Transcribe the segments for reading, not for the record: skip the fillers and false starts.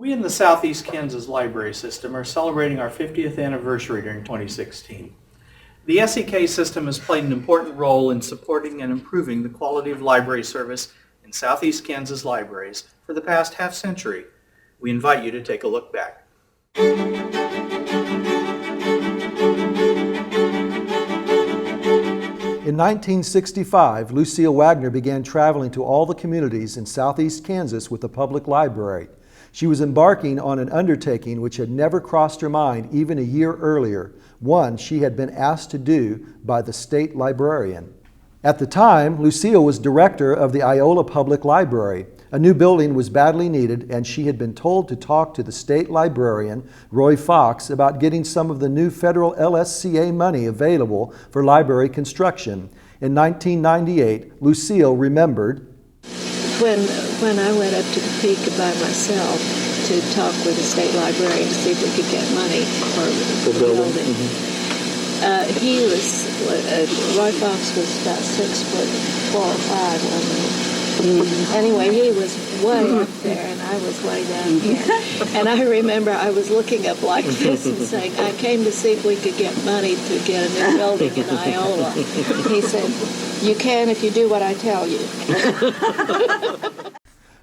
We in the Southeast Kansas Library System are celebrating our 50th anniversary during 2016. The SEK system has played an important role in supporting and improving the quality of library service in Southeast Kansas libraries for the past half century. We invite you to take a look back. In 1965, Lucille Wagner began traveling to all the communities in Southeast Kansas with the public library. She was embarking on an undertaking which had never crossed her mind even a year earlier, one she had been asked to do by the state librarian. At the time, Lucille was director of the Iola Public Library. A new building was badly needed, and she had been told to talk to the state librarian, Roy Fox, about getting some of the new federal LSCA money available for library construction. In 1998, Lucille remembered, When I went up to the peak by myself to talk with the state librarian to see if we could get money for the building, he was, Roy Fox was about 6'4" or 5", wasn't he? Anyway, he was way up there and I was way down here. And I remember I was looking up like this and saying, I came to see if we could get money to get a new building in Iola. He said, you can if you do what I tell you.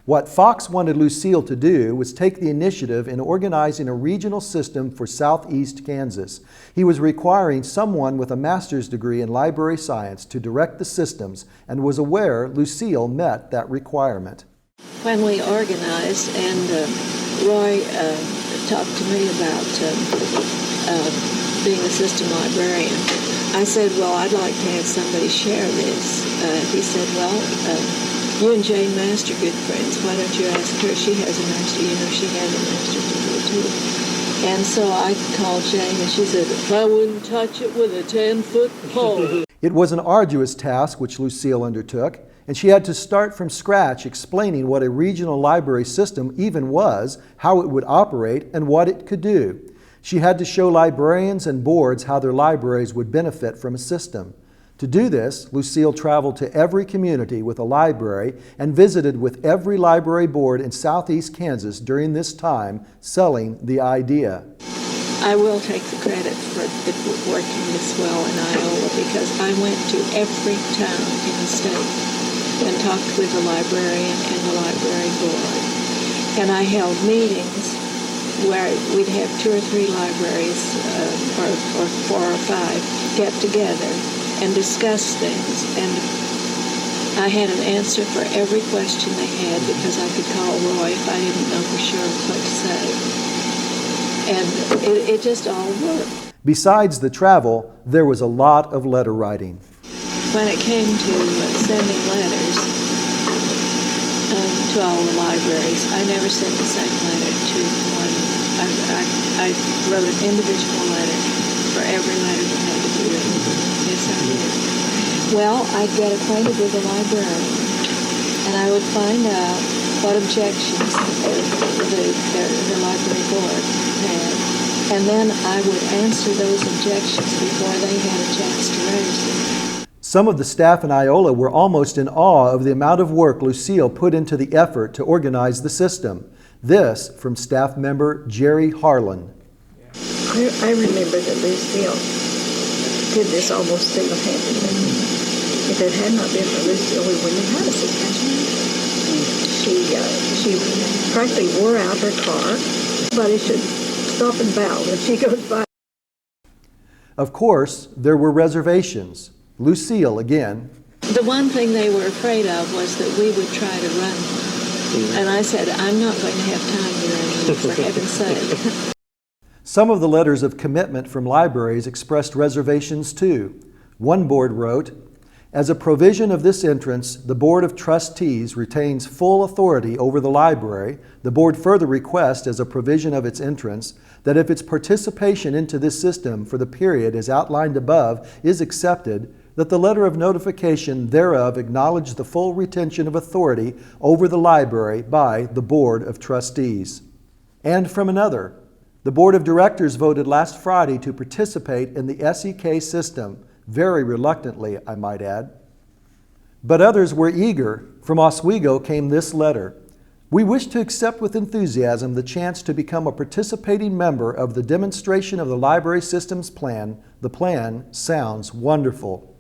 What Fox wanted Lucille to do was take the initiative in organizing a regional system for Southeast Kansas. He was requiring someone with a master's degree in library science to direct the systems and was aware Lucille met that requirement. When we organized and Roy talked to me about being a system librarian, I said, well, I'd like to have somebody share this. He said, well, you and Jane Master, good friends. Why don't you ask her? She has a master. You know, she has a master's degree too. And so I called Jane, and she said, I wouldn't touch it with a 10-foot pole. It was an arduous task which Lucille undertook, and she had to start from scratch explaining what a regional library system even was, how it would operate, and what it could do. She had to show librarians and boards how their libraries would benefit from a system. To do this, Lucille traveled to every community with a library and visited with every library board in Southeast Kansas during this time, selling the idea. I will take the credit for it working this well in Iola because I went to every town in the state and talked with the librarian and the library board. And I held meetings where we'd have 2 or 3 libraries, or 4 or 5, get together and discuss things, and I had an answer for every question they had because I could call Roy if I didn't know for sure what to say. And it just all worked. Besides the travel, there was a lot of letter writing. When it came to sending letters to all the libraries, I never sent the same letter to one. I wrote an individual letter for every letter that had to be written. Yes, I did. Well, I'd get acquainted with the librarian, and I would find out what objections the library board had, and then I would answer those objections before they had a chance to raise them. Some of the staff in Iola were almost in awe of the amount of work Lucille put into the effort to organize the system. This from staff member Jerry Harlan. I remember that Lucille did this almost single-handedly. If it had not been for Lucille, we wouldn't have had a system. She practically wore out her car. Somebody should stop and bow when she goes by. Of course, there were reservations. Lucille, again. The one thing they were afraid of was that we would try to run one. And I said, I'm not going to have time to run one, for heaven's sake. Some of the letters of commitment from libraries expressed reservations too. One board wrote, as a provision of this entrance, the Board of Trustees retains full authority over the library. The board further requests, as a provision of its entrance, that if its participation into this system for the period as outlined above is accepted, that the letter of notification thereof acknowledge the full retention of authority over the library by the Board of Trustees. And from another, the Board of Directors voted last Friday to participate in the SEK system, very reluctantly, I might add. But others were eager. From Oswego came this letter. We wish to accept with enthusiasm the chance to become a participating member of the demonstration of the library system's plan. The plan sounds wonderful.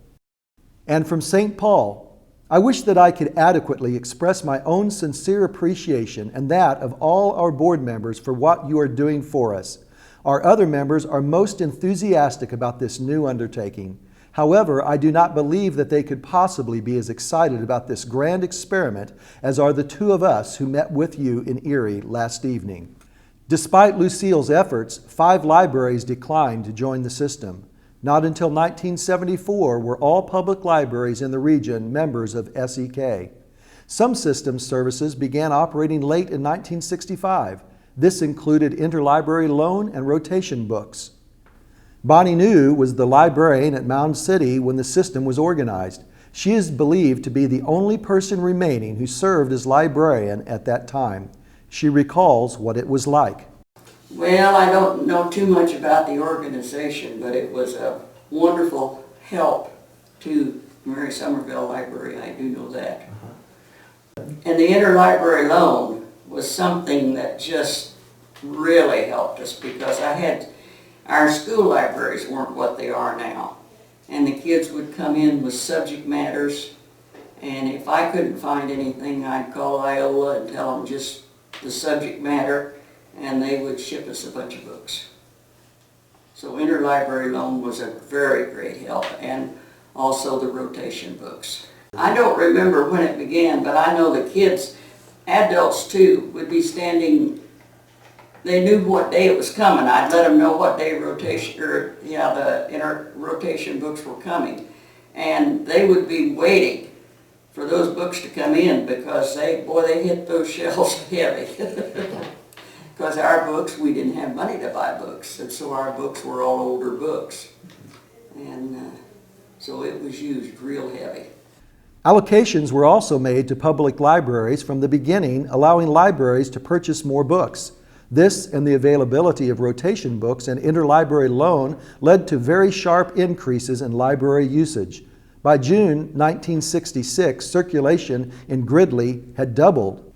And from St. Paul, I wish that I could adequately express my own sincere appreciation and that of all our board members for what you are doing for us. Our other members are most enthusiastic about this new undertaking. However, I do not believe that they could possibly be as excited about this grand experiment as are the two of us who met with you in Erie last evening. Despite Lucille's efforts, 5 libraries declined to join the system. Not until 1974 were all public libraries in the region members of SEK. Some system services began operating late in 1965. This included interlibrary loan and rotation books. Bonnie New was the librarian at Mound City when the system was organized. She is believed to be the only person remaining who served as librarian at that time. She recalls what it was like. Well, I don't know too much about the organization, but it was a wonderful help to Mary Somerville Library, I do know that. And the interlibrary loan was something that just really helped us because our school libraries weren't what they are now. And the kids would come in with subject matters, and if I couldn't find anything, I'd call Iola and tell them just the subject matter, and they would ship us a bunch of books. So interlibrary loan was a very great help, and also the rotation books. I don't remember when it began, but I know the kids, adults too, would be standing, they knew what day it was coming. I'd let them know what day the rotation books were coming. And they would be waiting for those books to come in because they hit those shelves heavy. Because our books, we didn't have money to buy books, and so our books were all older books. And so it was used real heavy. Allocations were also made to public libraries from the beginning, allowing libraries to purchase more books. This and the availability of rotation books and interlibrary loan led to very sharp increases in library usage. By June 1966, circulation in Gridley had doubled.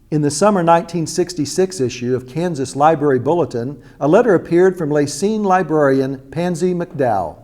In the summer 1966 issue of Kansas Library Bulletin, a letter appeared from Lacine librarian Pansy McDowell.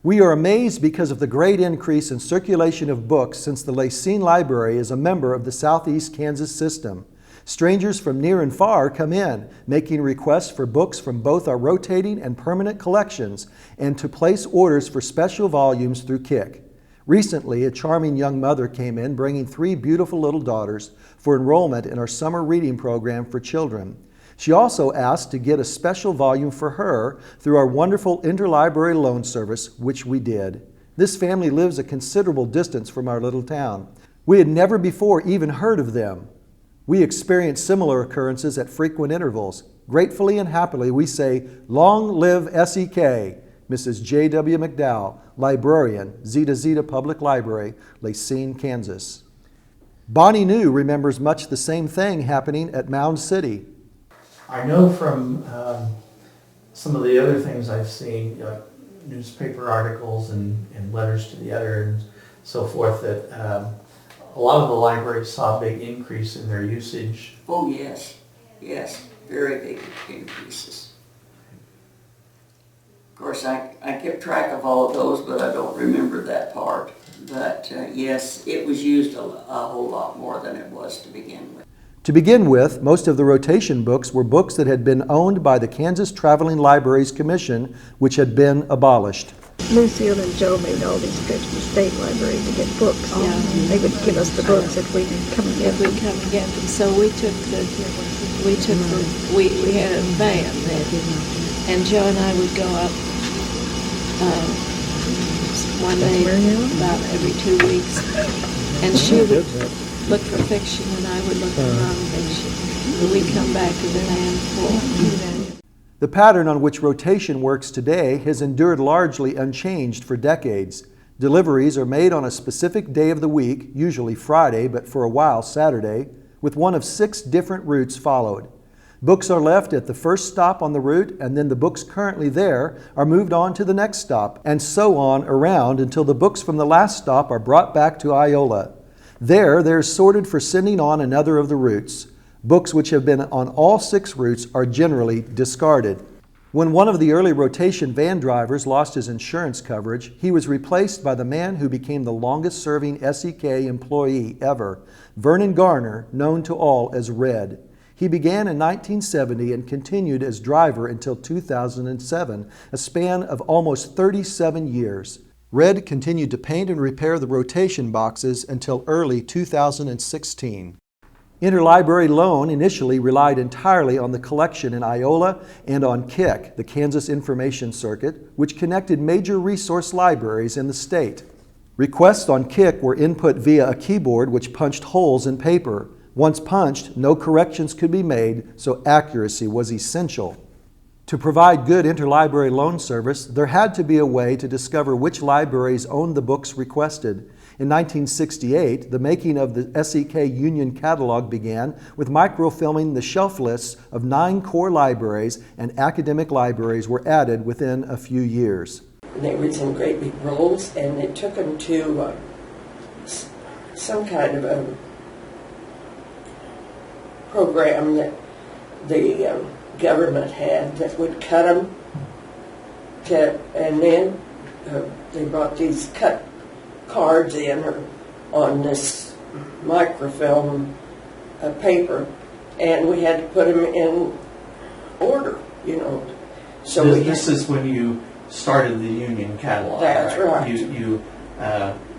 We are amazed because of the great increase in circulation of books since the Lacine Library is a member of the Southeast Kansas system. Strangers from near and far come in, making requests for books from both our rotating and permanent collections and to place orders for special volumes through KIC. Recently, a charming young mother came in bringing 3 beautiful little daughters for enrollment in our summer reading program for children. She also asked to get a special volume for her through our wonderful interlibrary loan service, which we did. This family lives a considerable distance from our little town. We had never before even heard of them. We experienced similar occurrences at frequent intervals. Gratefully and happily, we say, "Long live SEK!" Mrs. J.W. McDowell, librarian, Zeta Zeta Public Library, Lacine, Kansas. Bonnie New remembers much the same thing happening at Mound City. I know from some of the other things I've seen, newspaper articles and letters to the editor and so forth, that a lot of the libraries saw a big increase in their usage. Oh, yes, yes, very big increases. Of course, I kept track of all of those, but I don't remember that part. But yes, it was used a whole lot more than it was to begin with. To begin with, most of the rotation books were books that had been owned by the Kansas Traveling Libraries Commission, which had been abolished. Lucille and Joe made all these trips to the state library to get books. Yeah. They would give us the books if we come and get If we them. come and get them. So we had a van then, and Joe and I would go up one day about every 2 weeks, and she would look for fiction and I would look for nonfiction. And we'd come back with a van full. The pattern on which rotation works today has endured largely unchanged for decades. Deliveries are made on a specific day of the week, usually Friday, but for a while Saturday, with one of 6 different routes followed. Books are left at the first stop on the route, and then the books currently there are moved on to the next stop, and so on around until the books from the last stop are brought back to Iola. There, they're sorted for sending on another of the routes. Books which have been on all 6 routes are generally discarded. When one of the early rotation van drivers lost his insurance coverage, he was replaced by the man who became the longest-serving SEK employee ever, Vernon Garner, known to all as Red. He began in 1970 and continued as driver until 2007, a span of almost 37 years. Red continued to paint and repair the rotation boxes until early 2016. Interlibrary Loan initially relied entirely on the collection in Iola and on KIC, the Kansas Information Circuit, which connected major resource libraries in the state. Requests on KIC were input via a keyboard which punched holes in paper. Once punched, no corrections could be made, so accuracy was essential. To provide good interlibrary loan service, there had to be a way to discover which libraries owned the books requested. In 1968, the making of the SEK Union Catalog began with microfilming the shelf lists of 9 core libraries, and academic libraries were added within a few years. They were in great big rolls, and it took them to some kind of a program that the government had that would cut them, and then they brought these cut cards in on this microfilm paper, and we had to put them in order, So This is when you started the Union Catalog. That's right. You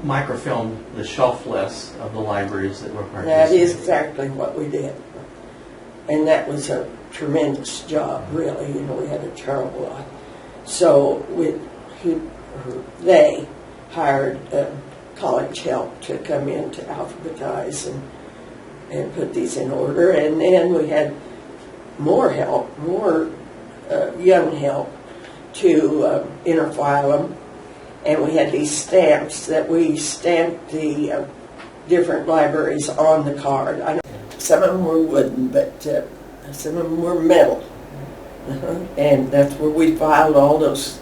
microfilmed the shelf lists of the libraries that were participating. that is exactly what we did, and that was a tremendous job, really. We had a terrible lot. So they hired college help to come in to alphabetize and put these in order, and then we had more help, more young help to interfile them, and we had these stamps that we stamped the different libraries on the card. Some of them were wooden, but some of them were metal, and that's where we filed all those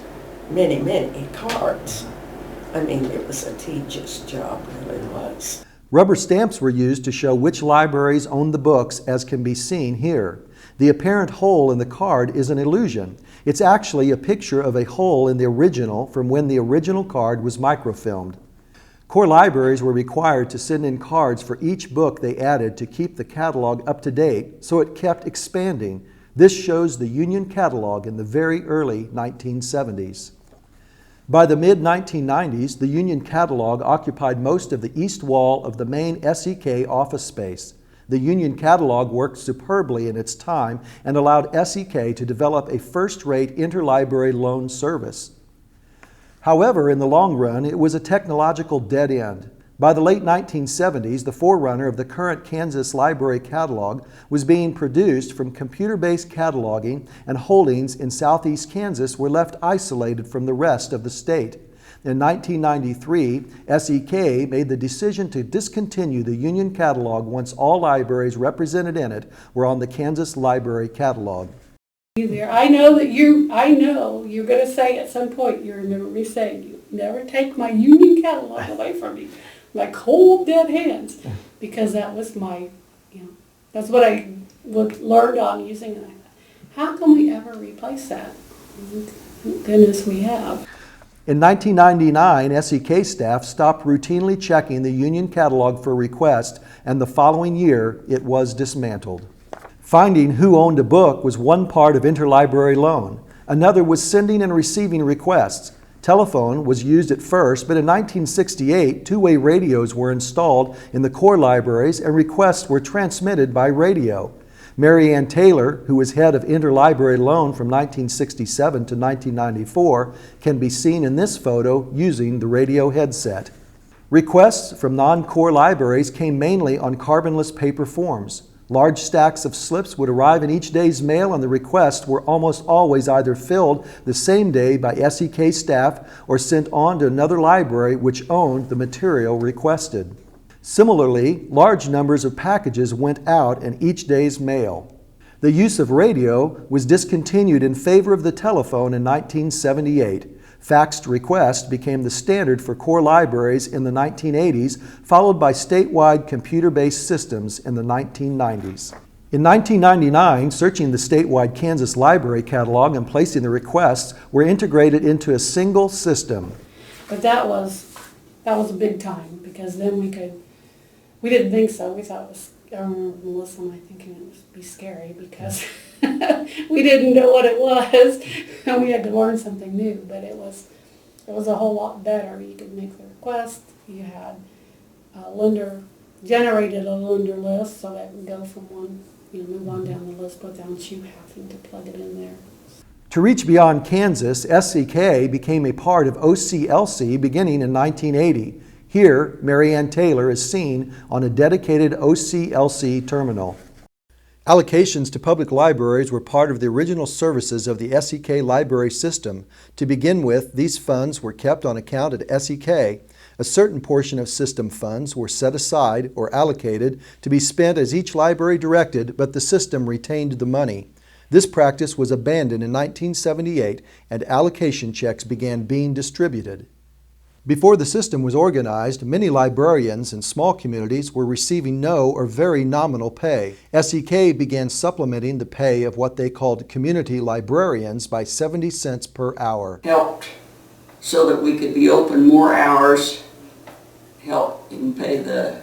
many cards. It was a tedious job, really was. Rubber stamps were used to show which libraries owned the books, as can be seen here. The apparent hole in the card is an illusion. It's actually a picture of a hole in the original from when the original card was microfilmed. Core libraries were required to send in cards for each book they added to keep the catalog up to date, so it kept expanding. This shows the Union Catalog in the very early 1970s. By the mid-1990s, the Union Catalog occupied most of the east wall of the main SEK office space. The Union Catalog worked superbly in its time and allowed SEK to develop a first-rate interlibrary loan service. However, in the long run, it was a technological dead end. By the late 1970s, the forerunner of the current Kansas Library Catalog was being produced from computer-based cataloging, and holdings in southeast Kansas were left isolated from the rest of the state. In 1993, SEK made the decision to discontinue the Union Catalog once all libraries represented in it were on the Kansas Library Catalog. I know you're going to say at some point, you remember me saying, you never take my Union Catalog away from me. Like cold dead hands, because that was that's what I learned on using it. How can we ever replace that? Goodness, we have. In 1999, SEK staff stopped routinely checking the Union Catalog for requests, and the following year it was dismantled. Finding who owned a book was one part of interlibrary loan. Another was sending and receiving requests. Telephone was used at first, but in 1968, two-way radios were installed in the core libraries and requests were transmitted by radio. Mary Ann Taylor, who was head of interlibrary loan from 1967 to 1994, can be seen in this photo using the radio headset. Requests from non-core libraries came mainly on carbonless paper forms. Large stacks of slips would arrive in each day's mail, and the requests were almost always either filled the same day by SEK staff or sent on to another library which owned the material requested. Similarly, large numbers of packages went out in each day's mail. The use of radio was discontinued in favor of the telephone in 1978. Faxed request became the standard for core libraries in the 1980s, followed by statewide computer-based systems in the 1990s. In 1999, searching the statewide Kansas library catalog and placing the requests were integrated into a single system. But that was a big time, because then we didn't think so. We thought it was, I remember Melissa and I thinking it would be scary because we didn't know what it was and we had to learn something new, but it was a whole lot better. You could make the request, you had generated a lender list so that would go from one, move on down the list without you having to plug it in there. To reach beyond Kansas, SCK became a part of OCLC beginning in 1980. Here, Mary Ann Taylor is seen on a dedicated OCLC terminal. Allocations to public libraries were part of the original services of the SEK library system. To begin with, these funds were kept on account at SEK. A certain portion of system funds were set aside or allocated to be spent as each library directed, but the system retained the money. This practice was abandoned in 1978 and allocation checks began being distributed. Before the system was organized, many librarians in small communities were receiving no or very nominal pay. SEK began supplementing the pay of what they called community librarians by 70 cents per hour. Helped so that we could be open more hours, help and pay the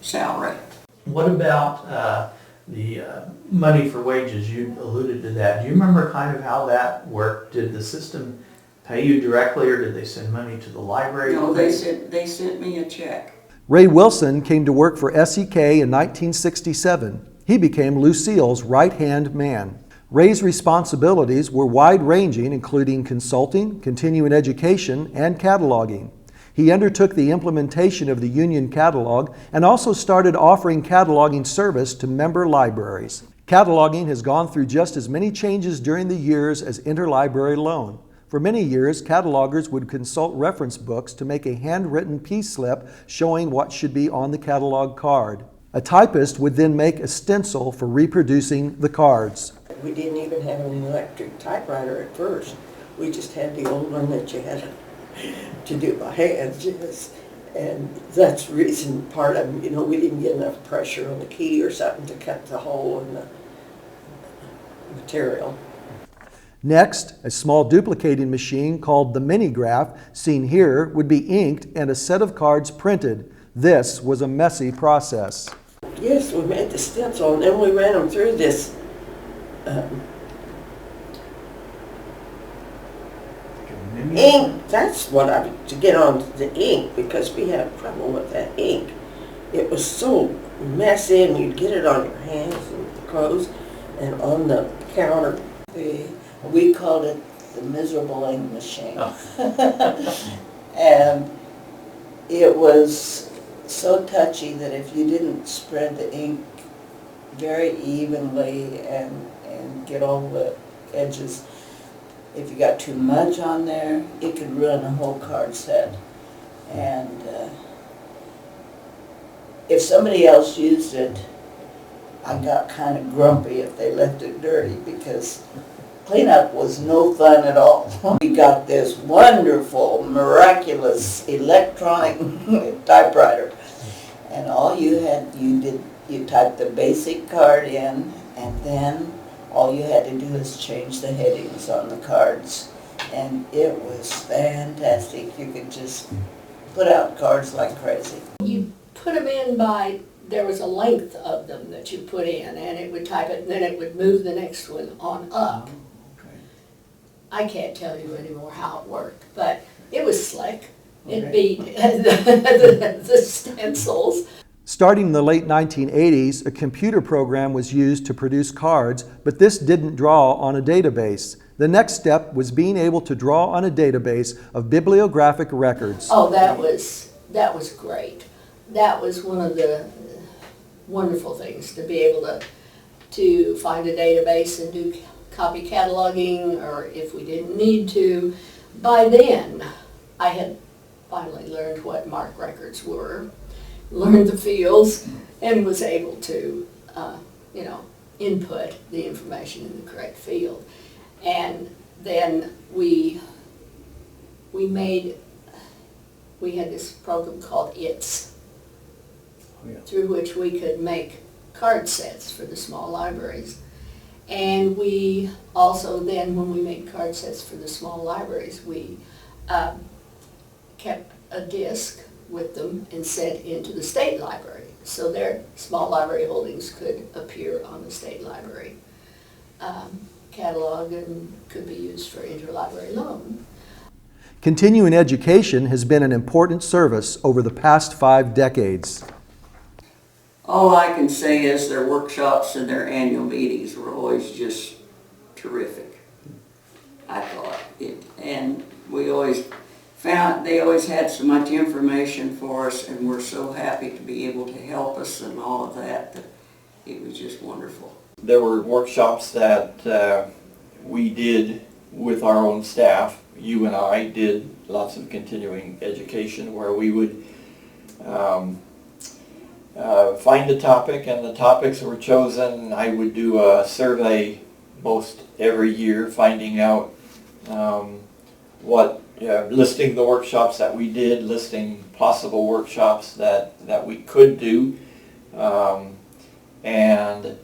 salary. What about the money for wages? You alluded to that. Do you remember kind of how that worked? Did the system pay you directly, or did they send money to the library? No, they sent me a check. Ray Wilson came to work for SEK in 1967. He became Lucille's right-hand man. Ray's responsibilities were wide-ranging, including consulting, continuing education, and cataloging. He undertook the implementation of the Union Catalog and also started offering cataloging service to member libraries. Cataloging has gone through just as many changes during the years as interlibrary loan. For many years, catalogers would consult reference books to make a handwritten P-slip showing what should be on the catalog card. A typist would then make a stencil for reproducing the cards. We didn't even have an electric typewriter at first. We just had the old one that you had to do by hand. And that's the reason part of it, we didn't get enough pressure on the key or something to cut the hole in the material. Next, a small duplicating machine called the Minigraph, seen here, would be inked and a set of cards printed. This was a messy process. Yes, we made the stencil and then we ran them through this ink. That's what to get on the ink, because we had trouble with that ink. It was so messy and you'd get it on your hands and the clothes and on the counter. We called it the miserable ink machine. Oh. And it was so touchy that if you didn't spread the ink very evenly and get all the edges, if you got too much on there, it could ruin a whole card set. And if somebody else used it, I got kind of grumpy if they left it dirty, because cleanup was no fun at all. We got this wonderful, miraculous electronic typewriter, and all you typed the basic card in, and then all you had to do is change the headings on the cards, and it was fantastic. You could just put out cards like crazy. You put them in there was a length of them that you put in, and it would type it, and then it would move the next one on up. I can't tell you anymore how it worked, but it was slick. It beat the stencils. Starting in the late 1980s, a computer program was used to produce cards, but this didn't draw on a database. The next step was being able to draw on a database of bibliographic records. Oh, that was great. That was one of the wonderful things, to be able to find a database and do copy cataloging, or if we didn't need to. By then, I had finally learned what MARC records were, learned the fields, and was able to, input the information in the correct field. And then we we had this program called ITS, through which we could make card sets for the small libraries. And we also then, when we made card sets for the small libraries, we kept a disc with them and sent into the state library, so their small library holdings could appear on the state library catalog and could be used for interlibrary loan. Continuing education has been an important service over the past 5 decades. All I can say is their workshops and their annual meetings were always just terrific, I thought. And we always found, they always had so much information for us, and we're so happy to be able to help us and all of that, that it was just wonderful. There were workshops that we did with our own staff. You and I did lots of continuing education where we would find a topic, and the topics were chosen. I would do a survey most every year, finding out listing the workshops that we did, listing possible workshops that we could do, and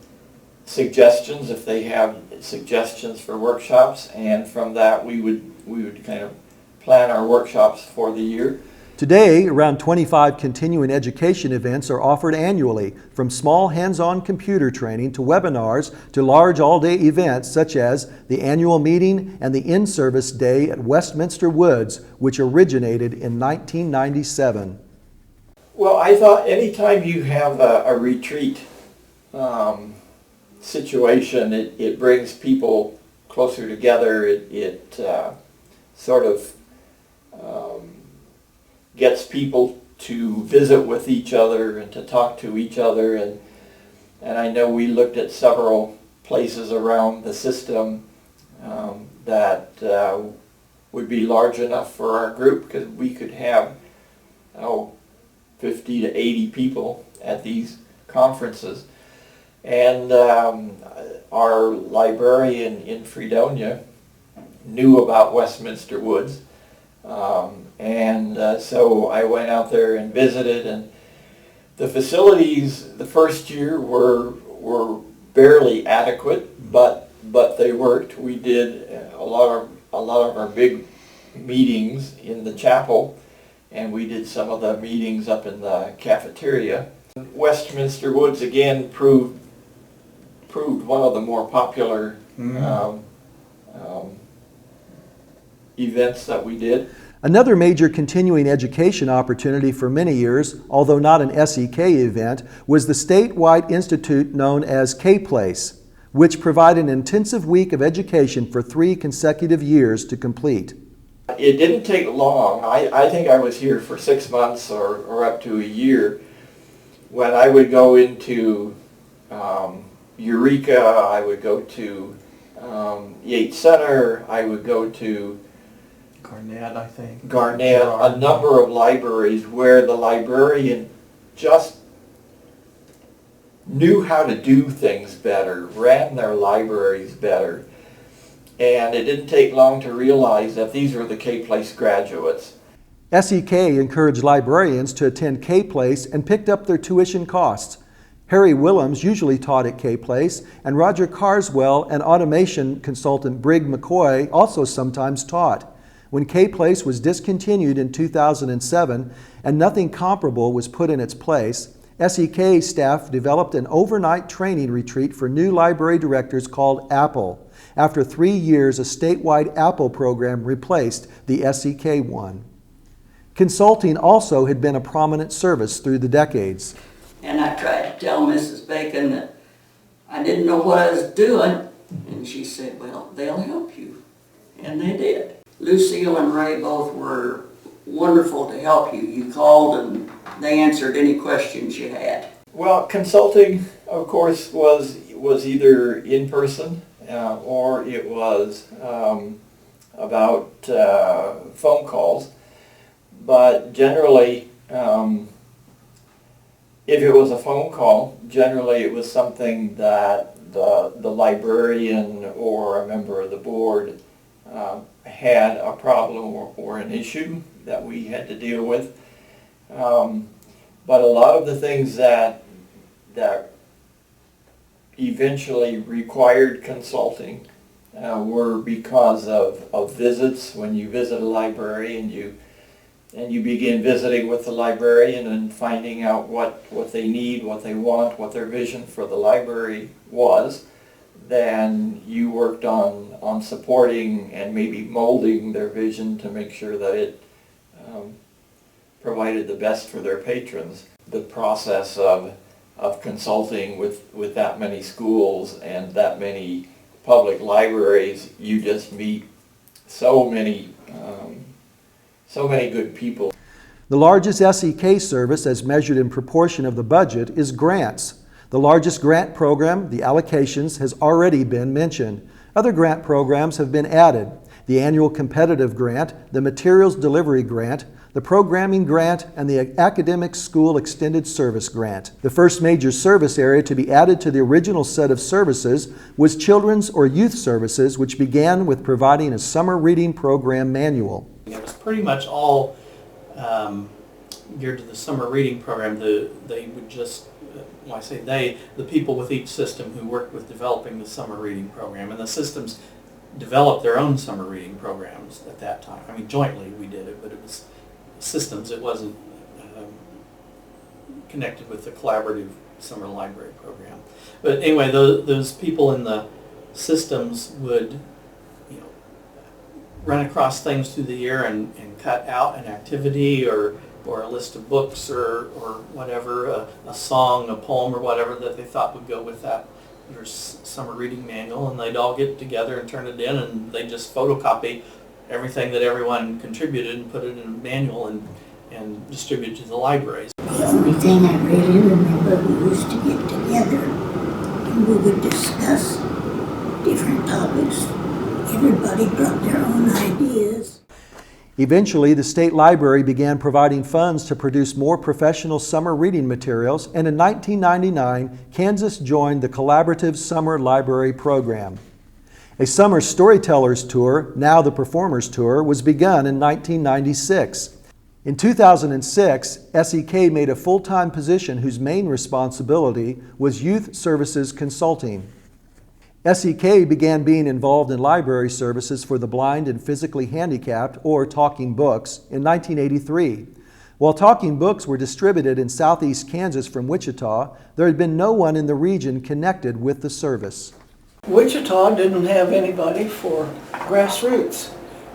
suggestions if they have suggestions for workshops, and from that we would kind of plan our workshops for the year. Today, around 25 continuing education events are offered annually, from small hands-on computer training to webinars to large all-day events such as the annual meeting and the in-service day at Westminster Woods, which originated in 1997. Well, I thought anytime you have a retreat situation, it brings people closer together. It sort of gets people to visit with each other and to talk to each other, and I know we looked at several places around the system that would be large enough for our group, because we could have 50 to 80 people at these conferences. And our librarian in Fredonia knew about Westminster Woods. So I went out there and visited, and the facilities the first year were barely adequate, but they worked. We did a lot of our big meetings in the chapel, and we did some of the meetings up in the cafeteria. Westminster Woods again proved one of the more popular events that we did. Another major continuing education opportunity for many years, although not an SEK event, was the statewide institute known as K-Place, which provided an intensive week of education for 3 consecutive years to complete. It didn't take long. I think I was here for 6 months or up to a year, when I would go into Eureka, I would go to Yates Center, I would go to Garnett, I think. Garnett, a number of libraries where the librarian just knew how to do things better, ran their libraries better. And it didn't take long to realize that these were the K-Place graduates. SEK encouraged librarians to attend K-Place and picked up their tuition costs. Harry Willems usually taught at K-Place, and Roger Carswell and automation consultant Brig McCoy also sometimes taught. When K-Place was discontinued in 2007 and nothing comparable was put in its place, SEK staff developed an overnight training retreat for new library directors called Apple. After 3 years, a statewide Apple program replaced the SEK one. Consulting also had been a prominent service through the decades. And I tried to tell Mrs. Bacon that I didn't know what I was doing, and she said, well, they'll help you. And they did. Lucille and Ray both were wonderful to help you. You called and they answered any questions you had. Well, consulting, of course, was either in person or it was about phone calls. But generally, if it was a phone call, generally it was something that the librarian or a member of the board had a problem or an issue that we had to deal with. But a lot of the things that eventually required consulting were because of visits. When you visit a library and you begin visiting with the librarian and finding out what they need, what they want, what their vision for the library was, then you worked on supporting and maybe molding their vision to make sure that it provided the best for their patrons. The process of consulting with that many schools and that many public libraries, you just meet so many good people. The largest SEK service, as measured in proportion of the budget, is grants. The largest grant program, the allocations, has already been mentioned. Other grant programs have been added: the annual competitive grant, the materials delivery grant, the programming grant, and the academic school extended service grant. The first major service area to be added to the original set of services was children's or youth services, which began with providing a summer reading program manual. It was pretty much all geared to the summer reading program. They would just, when I say they, the people with each system who worked with developing the summer reading program, and the systems developed their own summer reading programs at that time. I mean, jointly we did it, but it was systems. It wasn't connected with the collaborative summer library program. But anyway, those people in the systems would, run across things through the year and cut out an activity or a list of books or whatever, a song, a poem or whatever that they thought would go with that their summer reading manual, and they'd all get together and turn it in, and they just photocopy everything that everyone contributed and put it in a manual and distribute it to the libraries. The only thing I really remember, we used to get together and we would discuss different topics. Everybody brought their own ideas. Eventually, the state library began providing funds to produce more professional summer reading materials, and in 1999, Kansas joined the Collaborative Summer Library Program. A summer storytellers tour, now the performers tour, was begun in 1996. In 2006, SEK made a full-time position whose main responsibility was youth services consulting. SEK began being involved in library services for the blind and physically handicapped, or Talking Books, in 1983. While Talking Books were distributed in southeast Kansas from Wichita, there had been no one in the region connected with the service. Wichita didn't have anybody for grassroots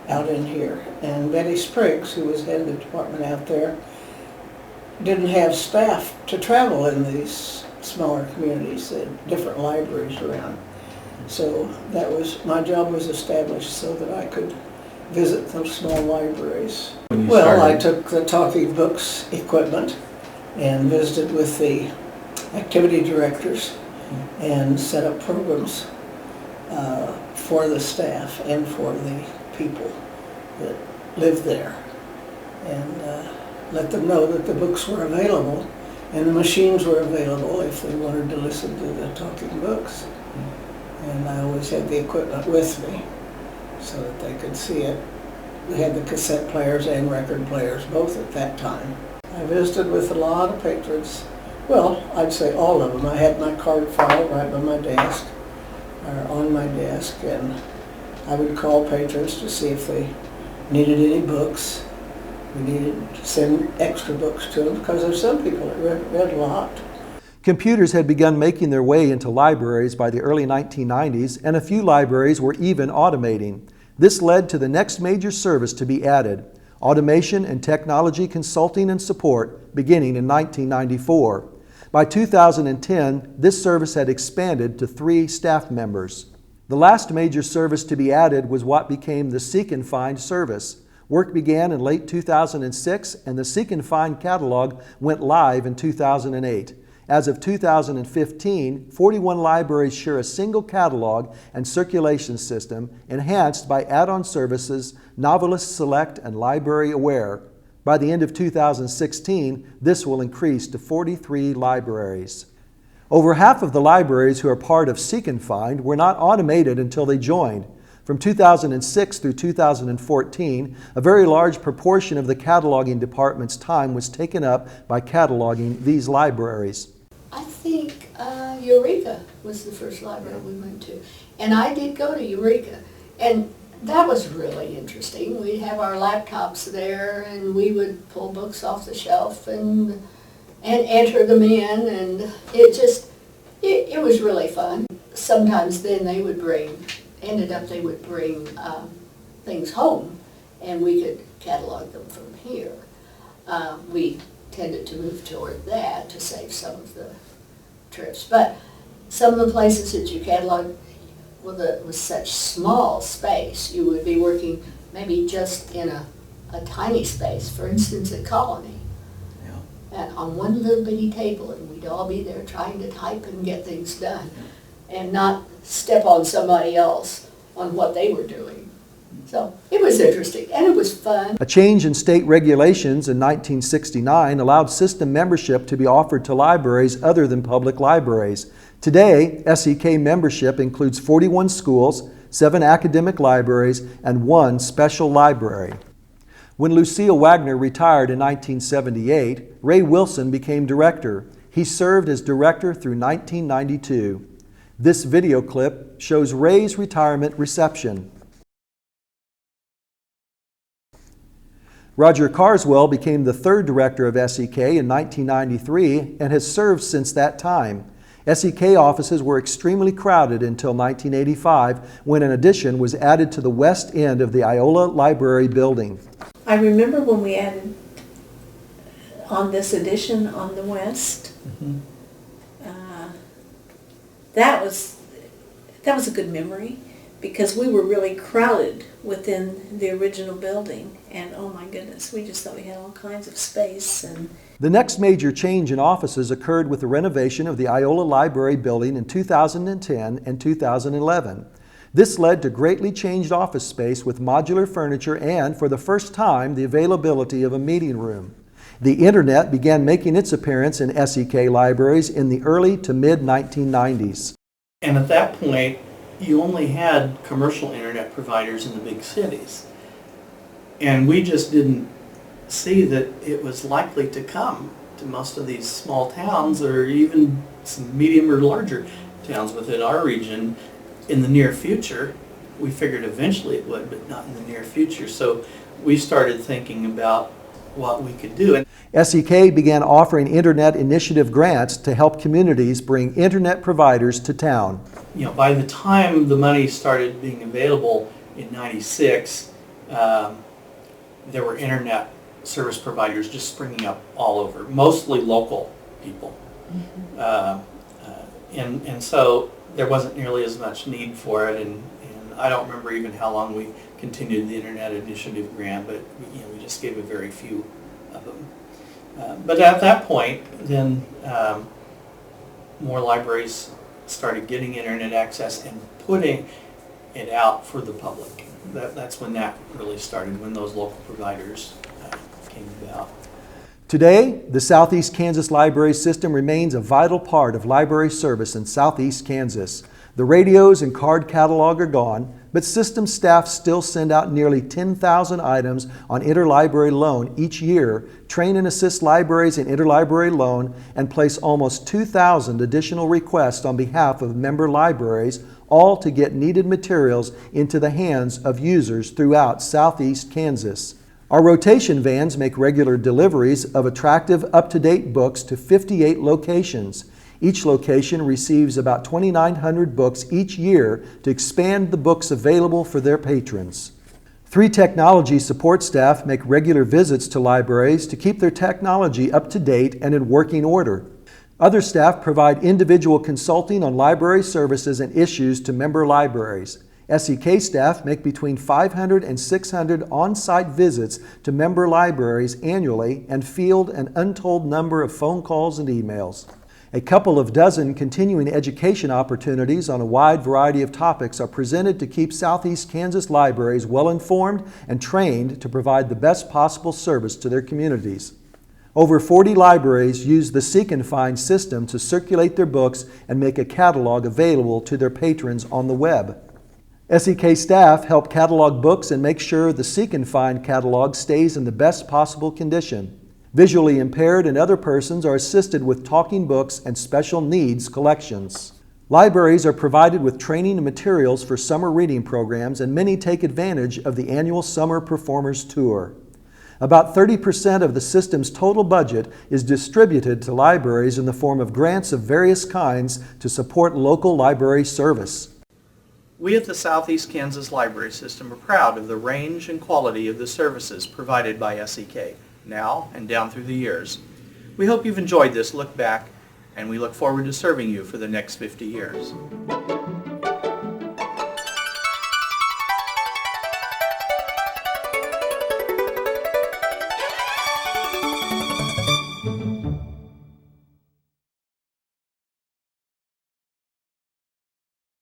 out in here, and Betty Spriggs, who was head of the department out there, didn't have staff to travel in these smaller communities, different libraries around. So my job was established so that I could visit those small libraries. Well, I took the Talking Books equipment and visited with the activity directors and set up programs for the staff and for the people that lived there, and let them know that the books were available and the machines were available if they wanted to listen to the Talking Books. And I always had the equipment with me so that they could see it. We had the cassette players and record players both at that time. I visited with a lot of patrons. Well, I'd say all of them. I had my card file right by my desk, or on my desk, and I would call patrons to see if they needed any books. We needed to send extra books to them because there's some people that read a lot. Computers had begun making their way into libraries by the early 1990s, and a few libraries were even automating. This led to the next major service to be added: automation and technology consulting and support, beginning in 1994. By 2010, this service had expanded to 3 staff members. The last major service to be added was what became the Seek and Find service. Work began in late 2006, and the Seek and Find catalog went live in 2008. As of 2015, 41 libraries share a single catalog and circulation system, enhanced by add-on services Novelist Select and Library Aware. By the end of 2016, this will increase to 43 libraries. Over half of the libraries who are part of Seek and Find were not automated until they joined. From 2006 through 2014, a very large proportion of the cataloging department's time was taken up by cataloging these libraries. I think Eureka was the first library we went to. And I did go to Eureka. And that was really interesting. We'd have our laptops there and we would pull books off the shelf and enter them in. And it was really fun. Sometimes then they would bring things home and we could catalog them from here. We tended to move toward that to save some of the trips. But some of the places that you catalog with such small space, you would be working maybe just in a tiny space, for instance at Colony. And on one little bitty table, and we'd all be there trying to type and get things done and not step on somebody else on what they were doing. So it was interesting and it was fun. A change in state regulations in 1969 allowed system membership to be offered to libraries other than public libraries. Today, SEK membership includes 41 schools, 7 academic libraries, and 1 special library. When Lucille Wagner retired in 1978, Ray Wilson became director. He served as director through 1992. This video clip shows Ray's retirement reception. Roger Carswell became the 3rd director of SEK in 1993 and has served since that time. SEK offices were extremely crowded until 1985, when an addition was added to the west end of the Iola Library building. I remember when we added on this addition on the west. That was a good memory because we were really crowded within the original building, and oh my goodness, we just thought we had all kinds of space. And the next major change in offices occurred with the renovation of the Iola Library building in 2010 and 2011. This led to greatly changed office space with modular furniture and, for the first time, the availability of a meeting room. The internet began making its appearance in SEK libraries in the early to mid-1990s. And at that point, you only had commercial internet providers in the big cities. And we just didn't see that it was likely to come to most of these small towns or even some medium or larger towns within our region in the near future. We figured eventually it would, but not in the near future. So we started thinking about what we could do. SEK began offering Internet Initiative grants to help communities bring internet providers to town. You know, by the time the money started being available in '96, there were internet service providers just springing up all over, mostly local people. And so there wasn't nearly as much need for it, and I don't remember even how long we continued the Internet Initiative grant, but we just gave a very few of them. But at that point, then more libraries started getting internet access and putting it out for the public. That's when that really started, when those local providers came about. Today, the Southeast Kansas Library System remains a vital part of library service in Southeast Kansas. The radios and card catalog are gone, but system staff still send out nearly 10,000 items on interlibrary loan each year, train and assist libraries in interlibrary loan, and place almost 2,000 additional requests on behalf of member libraries, all to get needed materials into the hands of users throughout Southeast Kansas. Our rotation vans make regular deliveries of attractive, up-to-date books to 58 locations. Each location receives about 2,900 books each year to expand the books available for their patrons. 3 technology support staff make regular visits to libraries to keep their technology up to date and in working order. Other staff provide individual consulting on library services and issues to member libraries. SEK staff make between 500 and 600 on-site visits to member libraries annually and field an untold number of phone calls and emails. A couple of dozen continuing education opportunities on a wide variety of topics are presented to keep Southeast Kansas libraries well informed and trained to provide the best possible service to their communities. Over 40 libraries use the Seek and Find system to circulate their books and make a catalog available to their patrons on the web. SEK staff help catalog books and make sure the Seek and Find catalog stays in the best possible condition. Visually impaired and other persons are assisted with talking books and special needs collections. Libraries are provided with training and materials for summer reading programs, and many take advantage of the annual Summer Performers Tour. About 30% of the system's total budget is distributed to libraries in the form of grants of various kinds to support local library service. We at the Southeast Kansas Library System are proud of the range and quality of the services provided by SEK, now and down through the years. We hope you've enjoyed this look back, and we look forward to serving you for the next 50 years.